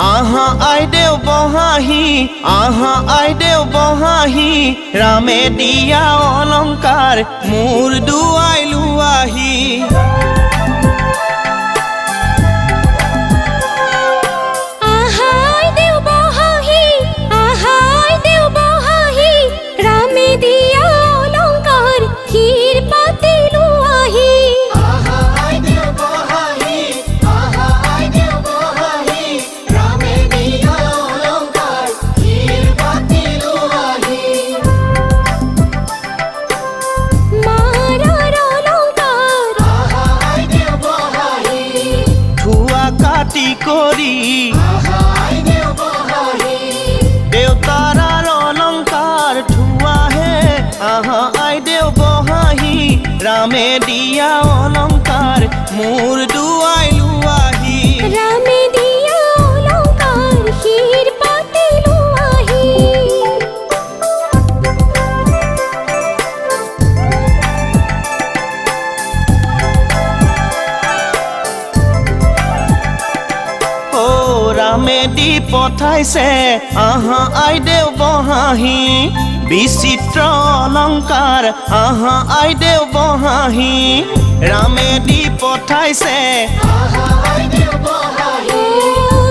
আহা আইদেউ বহাহি আহা আইদেউ বহাহি রামে দিয়া অলংকার মোর দুয়াই লুয়াহি করি দেউতারার অলংকার ঠুয়া হে আহা আইদেউ বহাহি রামে দিয়া অলংকার মোর দুয়াই লুয়াহি রামে দিয়া অলংকার হীর পাতি লুয়াহি রামে দি পঠাইছে আহা আইদেউ বহাহি বিচিত্ৰ অলংকাৰ আহা আইদেউ বহাহি ৰামে দি পঠাইছে আহা আইদেউ বহাহি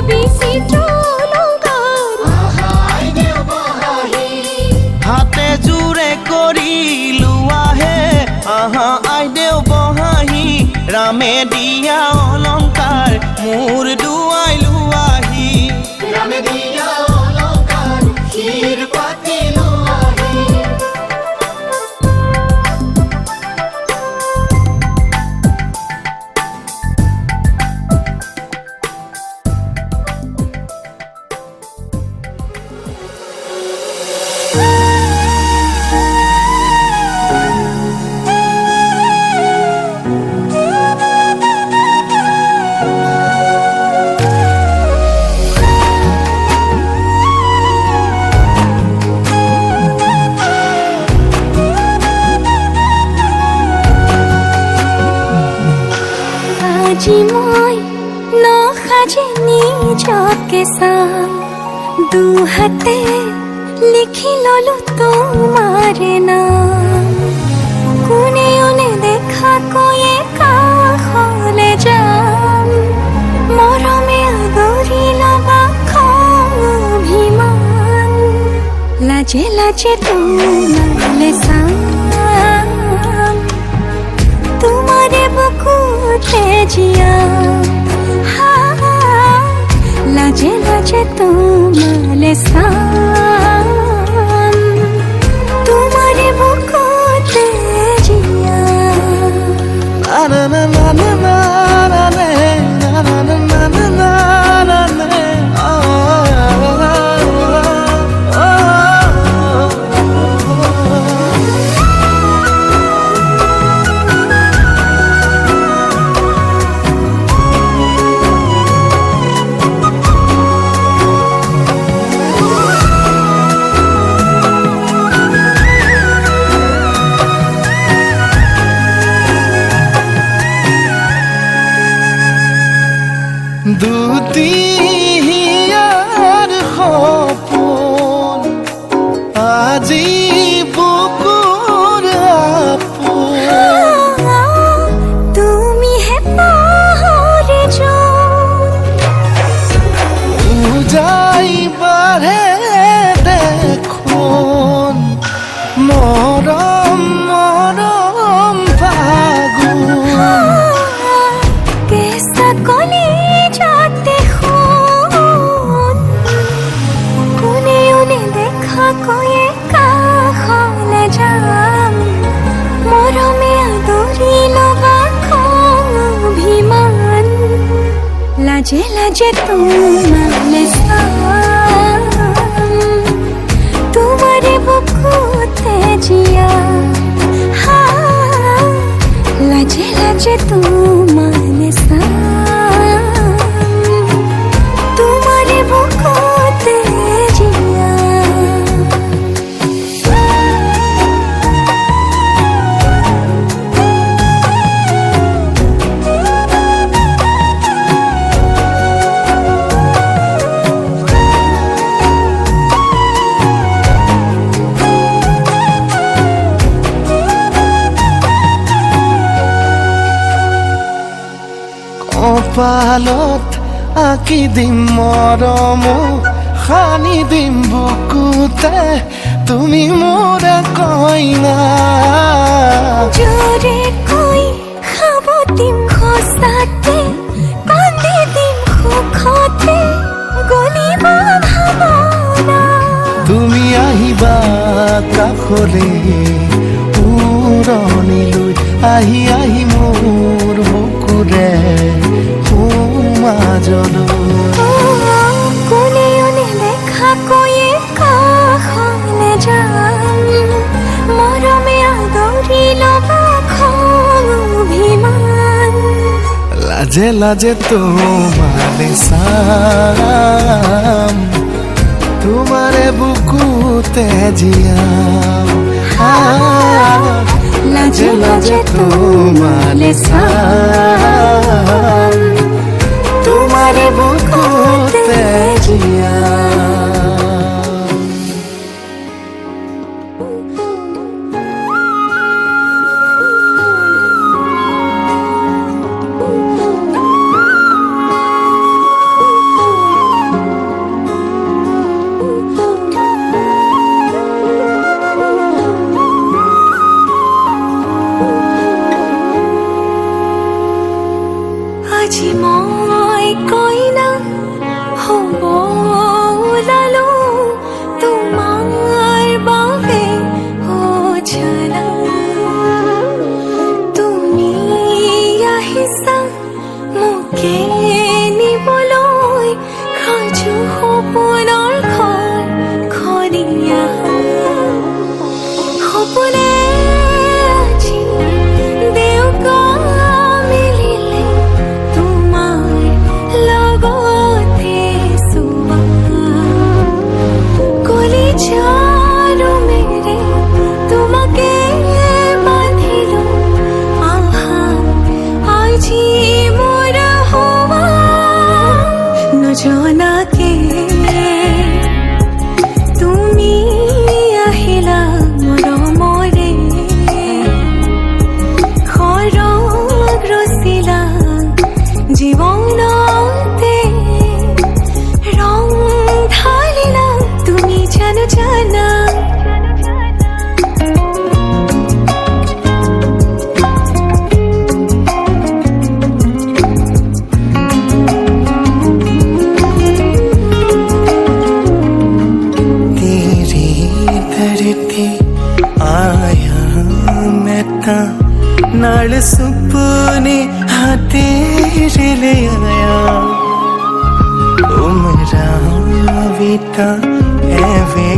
বিচিত্ৰ অলংকাৰ আহা আইদেউ বহাহি হাতে জোৰে কৰি লোৱাহে আহা আইদেউ বহাহি ৰামে দিয়া অলংকাৰ মোৰ দুৱাই লুৱাহি রামে দিয়া অলংকার হীর পাতি লুয়াহি আজি মই নসাজে নিজকে চাম দুহাতে লিখি ললো তোমাৰ নাম কোনে ওনে দেখা কৈয়ে কাষলে যাম মৰমে আদৰি লবা খং অভিমান লাজে লাজে তোমালে চাম তোমারে বুকুতে জিয়া লাজে লাজে তোমালে সাম তোমারে বুকুতে জিয়া না না না না না না না না না না না দুদিয়ার সপোন আজি বুকুৰ আপোন তুমি হে পাহৰি উজাই বাঢ়ে দেখোন মৰম মৰম ফাগুন কেঁচা কলি যাতে কোনে ওনে দেখা কৈয়ে কাষলে যাম মৰমে আদৰি লবা খং অভিমান লাজে লাজে তোমালে চাম তোমাৰে বুকুতে জিয়া লাজে লাজে তোমালে চাম তোমাৰে বুকুতে জিয়া কপালত আঁকি দিম মৰম সানি দিম বুকুতে তুমি মোৰ কইনা জোৰে কৈ খাব দিম সঁচাতে কান্দি দিম সুখতে গলিব ভাৱনা তুমি আহিবা কাষলে উৰণিলৈ আহি আহি মোৰ বুকুৰে সোমাজলৈ কোনেও নেদেখাকৈয়ে কাষলে যাম মৰমে আদৰি ল'বা খং অভিমান লাজে লাজে তোমারে চাম তোমারে বুকুতে জিয়াম লাজে লাজে তোমারে চাম তোমারে বুকুতে জিয়াম আজি মই কইনা হ'ব ওলালো তোমাৰ বাবে অজানা তুমি আহিছা মোকে নিবলৈ সাজু সপোনৰ ঘৰ খৰিয়া সপোনে আজি দেউকা মিলিলে তোমাৰ লগতে চুবা কলিজাৰো মেৰে তোমাকে বান্ধিলো আহা আজি মোৰ হোৱা নজনাকে তুমি আহিলা মৰমৰে খৰগ ৰচিলা জীৱনতে ৰং ঢালিলা তুমি জানো জানা तेरी धरती आया मैं ता नाल सुपने हाँ तेरे ले आया उमरा बीता है वे